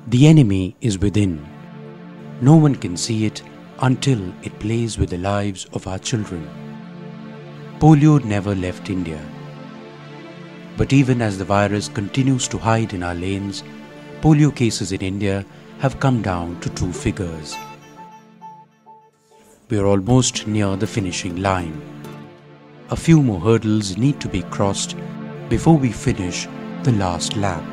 The enemy is within. No one can see it until it plays with the lives of our children. Polio never left India. But even as the virus continues to hide in our lanes, polio cases in India have come down to 2 figures. We are almost near the finishing line. A few more hurdles need to be crossed before we finish the last lap.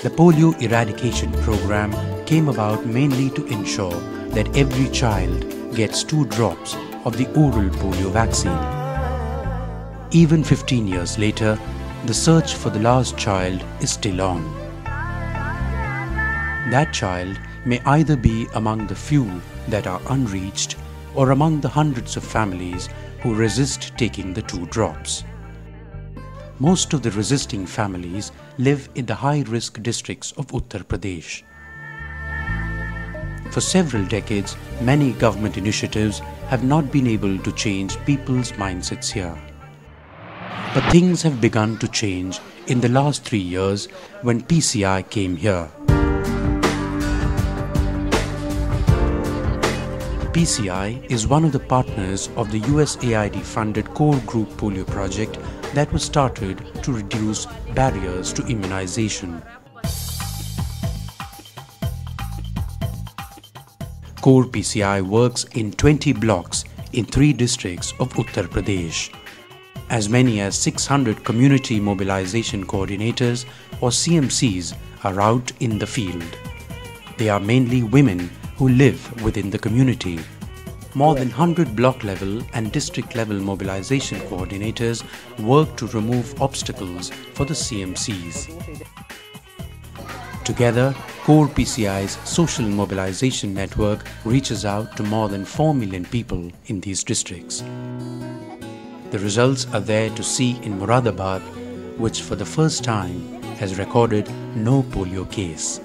The polio eradication program came about mainly to ensure that every child gets 2 drops of the oral polio vaccine. Even 15 years later, the search for the last child is still on. That child may either be among the few that are unreached or among the hundreds of families who resist taking the 2 drops. Most of the resisting families live in the high-risk districts of Uttar Pradesh. For several decades, many government initiatives have not been able to change people's mindsets here. But things have begun to change in the last 3 years when PCI came here. PCI is one of the partners of the USAID-funded Core Group Polio project that was started to reduce barriers to immunization. Core PCI works in 20 blocks in 3 districts of Uttar Pradesh. As many as 600 community mobilization coordinators or CMCs are out in the field. They are mainly women who live within the community. More than 100 block level and district level mobilization coordinators work to remove obstacles for the CMCs. Together, Core PCI's social mobilization network reaches out to more than 4 million people in these districts. The results are there to see in Moradabad, which for the first time has recorded no polio case.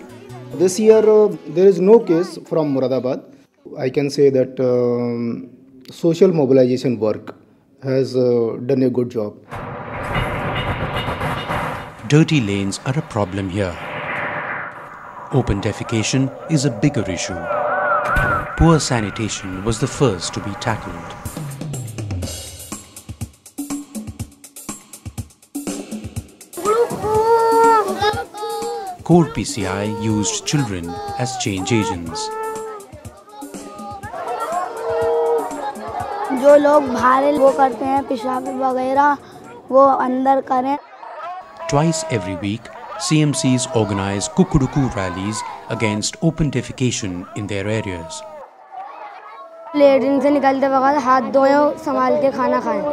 This year there is no case from Moradabad. I can say that social mobilization work has done a good job. Dirty lanes are a problem here. Open defecation is a bigger issue. Poor sanitation was the first to be tackled. Core PCI used children as change agents. जो लोग बाहर वो करते हैं पेशाब वगैरह वो अंदर करें. Twice every week, CMCs organize Kukuruku rallies against open defecation in their areas. Latrine से निकलते वक्त हाथ धोएं और संभाल के खाना खाएं.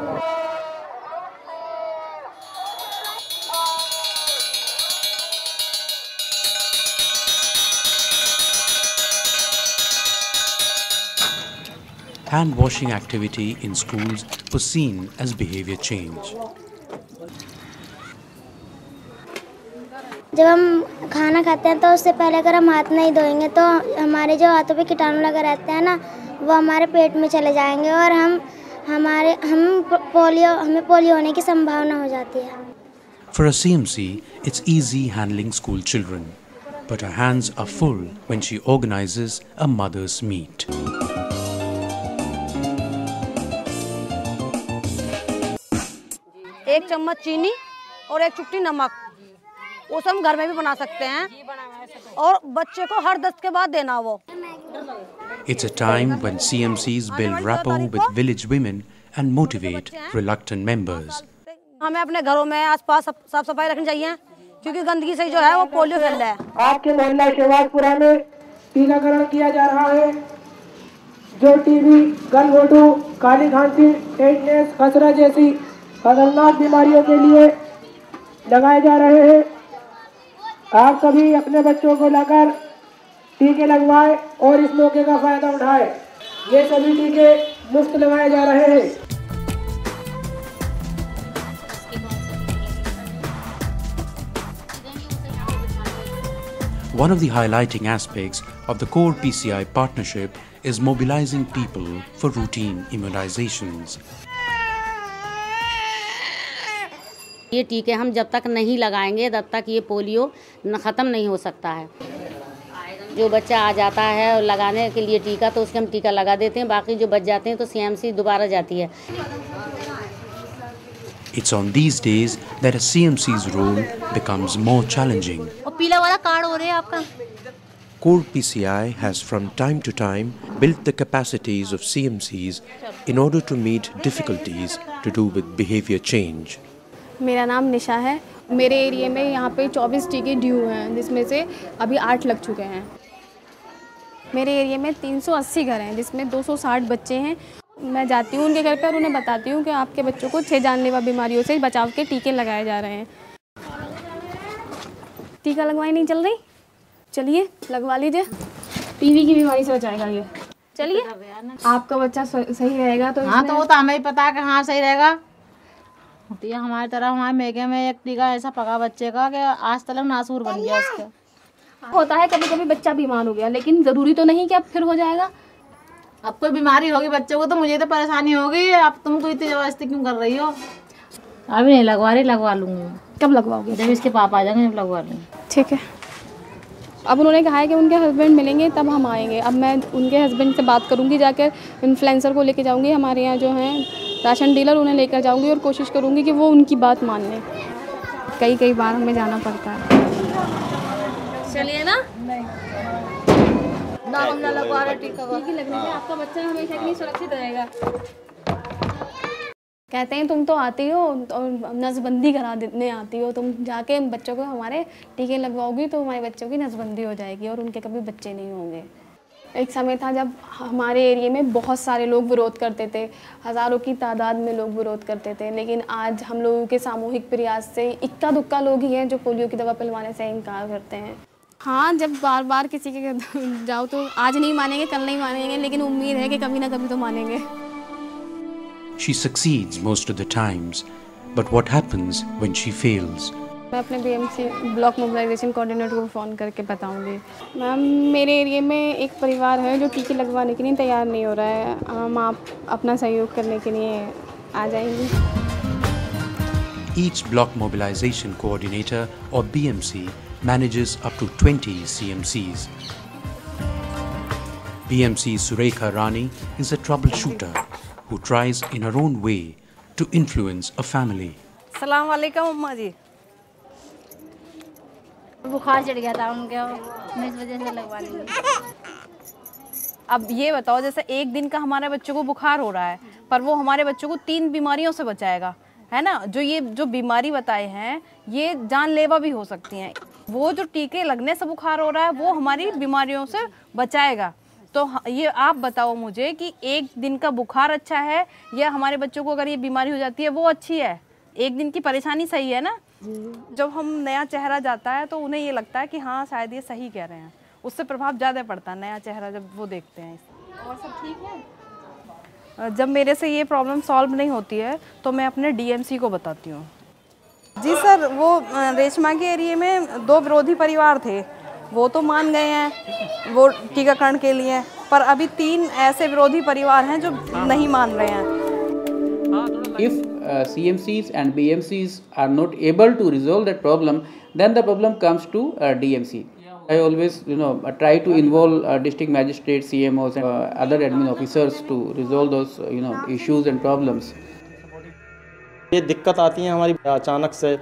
Hand washing activity in schools was seen as behavior change. जब हम खाना खाते हैं तो उससे पहले अगर हम हाथ नहीं धोएंगे तो हमारे जो हाथों पे कीटाणु लगे रहते हैं ना वो हमारे पेट में चले जाएंगे और हमें पोलियो होने की संभावना हो जाती है. For a CMC, it's easy handling school children, but her hands are full when she organizes a mother's meet. एक चम्मच चीनी और 1 चुटकी नमक, वो हम घर में भी बना सकते हैं और बच्चे को हर 10 के बाद देना वो. It's a time when CMCs build rapport with village women and motivate reluctant members. हमें अपने घरों में आसपास साफ सफाई रखनी चाहिए क्योंकि गंदगी से जो है वो पोलियो फैल रहा है. आपके मोहल्ला शेवाजपुरा में टीकाकरण किया जा रहा है. जो टीबी, गलघोटू, काली खांसी, टेटनेस, खसरा जैसी खतरनाक बीमारियों के लिए लगाए जा रहे हैं. आप सभी अपने बच्चों को लाकर टीके लगवाएं और इस मौके का फायदा उठाएं. ये सभी टीके मुफ्त लगाए जा रहे हैं. One of the highlighting aspects of the Core PCI partnership is mobilizing people for routine immunizations. ये टीके हम जब तक नहीं लगाएंगे तब तक ये पोलियो ख़त्म नहीं हो सकता है। जो बच्चा आ जाता है और लगाने के लिए टीका तो उसके हम टीका लगा देते हैं, बाकी जो बच जाते हैं तो CMC दोबारा जाती है। It's on these days that a CMC's role becomes more challenging. और पीला वाला कार्ड हो रहा है आपका। Core PCI has from time to time built the capacities of CMCs in order to meet difficulties to do with behavior change. मेरा नाम निशा है। मेरे एरिया में यहाँ पे 24 टीके ड्यू हैं, जिसमें से अभी 8 लग चुके हैं। मेरे एरिया में 380 घर हैं, जिसमें 260 बच्चे हैं। मैं जाती हूँ उनके घर पर और उन्हें बताती हूँ कि आपके बच्चों को 6 जानलेवा बीमारियों से बचाव के टीके लगाए जा रहे हैं। टीका लगवाई नहीं चल रही, चलिए लगवा लीजिए, टीबी की बीमारी से बचाएगा ये। चलिए, आपका बच्चा सही रहेगा तो हाँ, तो वो तो हमें ही पता है कि हाँ सही रहेगा। तो हमारी तरह हमारे मेघे में एक टीका ऐसा पका बच्चे का कि आज तक नासूर बन गया उसका। होता है कभी कभी बच्चा बीमार हो गया, लेकिन ज़रूरी तो नहीं कि अब फिर हो जाएगा। अब कोई बीमारी होगी बच्चों को तो मुझे तो परेशानी होगी। अब तुमको इतनी जबरदस्ती क्यों कर रही हो? अभी नहीं लगवा रही, लगवा लूँगी। कब लगवाओगे? जब इसके पापा आ जाएंगे जब लगवा लूँगी। ठीक है। अब उन्होंने कहा है कि उनके हस्बैंड मिलेंगे तब हम आएंगे। अब मैं उनके हस्बैंड से बात करूँगी, जाकर इन्फ्लुएंसर को लेके जाऊँगी, हमारे यहाँ जो हैं राशन डीलर, उन्हें लेकर जाऊँगी और कोशिश करूँगी कि वो उनकी बात मान लें। कई बार हमें जाना पड़ता है। चलिए ना, हम ना लगवा रहे टीका लगने से आपका बच्चा हमेशा के लिए सुरक्षित रहेगा। कहते हैं तुम तो आती हो और नसबंदी करा देने आती हो, तुम जाके बच्चों को हमारे टीके लगवाओगी तो हमारे बच्चों की नसबंदी हो जाएगी और उनके कभी बच्चे नहीं होंगे। एक समय था जब हमारे एरिया में बहुत सारे लोग विरोध करते थे, हज़ारों की तादाद में लोग विरोध करते थे, लेकिन आज हम लोगों के सामूहिक प्रयास से इक्का दुक्का लोग ही हैं जो पोलियो की दवा पिलवाने से इनकार करते हैं। हाँ, जब बार बार किसी के जाओ तो आज नहीं मानेंगे, कल नहीं मानेंगे, लेकिन उम्मीद है कि कभी ना कभी तो मानेंगे। She succeeds most of the times, but what happens when she fails? मैं अपने BMC ब्लॉक मोबिलाइजेशन कोऑर्डिनेटर को फ़ोन करके बताऊंगी। मैम, मेरे एरिया में एक परिवार है जो टीके लगवाने के लिए तैयार नहीं हो रहा है। हम आप अपना सहयोग करने के लिए आ जाएंगी। Each block mobilization coordinator or BMC manages up to 20 CMCs. BMC Surekha Rani is a troubleshooter who tries in her own way to influence a family. अस्सलाम वालेकुम अम्मा जी। बुखार चढ़ गया था उनके, मैं इस वजह से लगवा ली। अब ये बताओ, जैसे एक दिन का हमारे बच्चों को बुखार हो रहा है, पर वो हमारे बच्चों को 3 बीमारियों से बचाएगा, है ना। जो बीमारी बताए हैं ये जानलेवा भी हो सकती हैं। वो जो टीके लगने से बुखार हो रहा है वो हमारी बीमारियों से बचाएगा। तो ये आप बताओ मुझे कि एक दिन का बुखार अच्छा है या हमारे बच्चों को अगर ये बीमारी हो जाती है वो अच्छी है? एक दिन की परेशानी सही है ना। जब हम नया चेहरा जाता है तो उन्हें ये लगता है कि हाँ शायद ये सही कह रहे हैं, उससे प्रभाव ज़्यादा पड़ता है नया चेहरा जब वो देखते हैं। और सब ठीक है? जब मेरे से ये प्रॉब्लम सॉल्व नहीं होती है तो मैं अपने DMC को बताती हूँ। जी सर, वो रेशमा के एरिया में 2 विरोधी परिवार थे, वो तो मान गए हैं वो टीकाकरण के लिए, पर अभी 3 ऐसे विरोधी परिवार हैं जो नहीं मान रहे हैं। If CMCs and BMCs are not able to resolve that problem, then the problem comes to DMC. I always, try to involve district magistrates, CMOs, and other admin officers to resolve those, issues and problems. ये दिक्कत आती है हमारी, अचानक से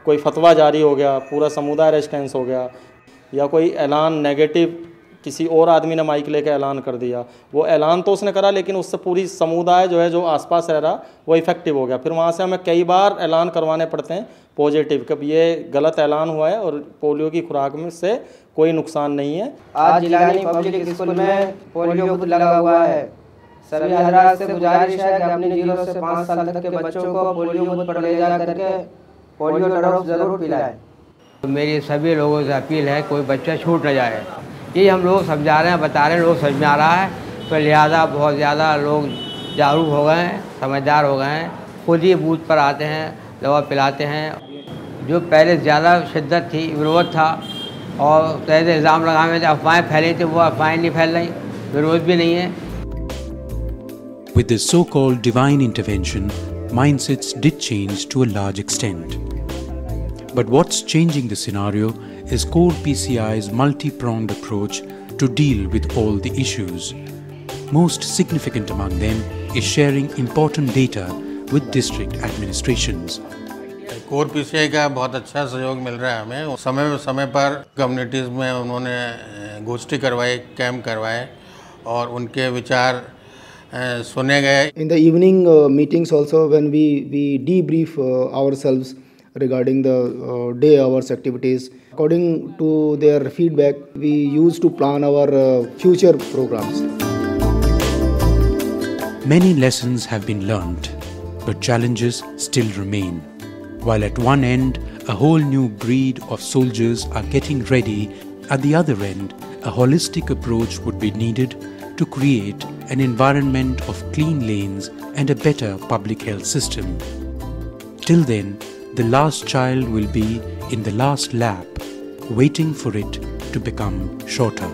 कोई फतवा जारी हो गया, पूरा समुदाय रेजिस्टेंस हो गया, या कोई ऐलान नेगेटिव किसी और आदमी ने माइक लेकर ऐलान कर दिया। वो ऐलान तो उसने करा लेकिन उससे पूरी समुदाय जो है जो आसपास रह रहा वो इफेक्टिव हो गया। फिर वहाँ से हमें कई बार ऐलान करवाने पड़ते हैं पॉजिटिव कि ये गलत ऐलान हुआ है और पोलियो की खुराक में से कोई नुकसान नहीं है। आज जिलानी पब्लिक स्कूल में पोलियो बूथ लगा हुआ है। सभी हजरात से गुजारिश है कि अपने 0 से 5 साल तक के बच्चों को पोलियो बूथ पर ले जा करके पोलियो ड्रॉप जरूर पिलाएं। मेरी सभी लोगों से अपील है कोई बच्चा छूट न जाए। ये हम लोग समझा रहे हैं, बता रहे हैं, लोग समझ में आ रहा है, तो लिहाजा बहुत ज़्यादा लोग जागरूक हो गए हैं, समझदार हो गए हैं, खुद ही बूथ पर आते हैं, दवा पिलाते हैं। जो पहले ज़्यादा शिद्दत थी, विरोध था, और तहत इल्ज़ाम लगाए जो अफवाहें फैली थी वो अफवाहें नहीं फैल रही, विरोध भी नहीं है। With this so-called divine intervention, mindsets did change to a large extent. But what's changing the scenario is Core PCI's multi-pronged approach to deal with all the issues. Most significant among them is sharing important data with district administrations. Core PCI का बहुत अच्छा सहयोग मिल रहा है हमें। समय पर communities में उन्होंने गोष्ठी करवाई, कैंप करवाए और उनके विचार सुने गए। In the evening meetings also, when we debrief ourselves regarding the day hours activities, according to their feedback, we used to plan our future programs. Many lessons have been learned, but challenges still remain. While at one end, a whole new breed of soldiers are getting ready, at the other end, a holistic approach would be needed to create an environment of clean lanes and a better public health system. Till then, the last child will be in the last lap, waiting for it to become shorter.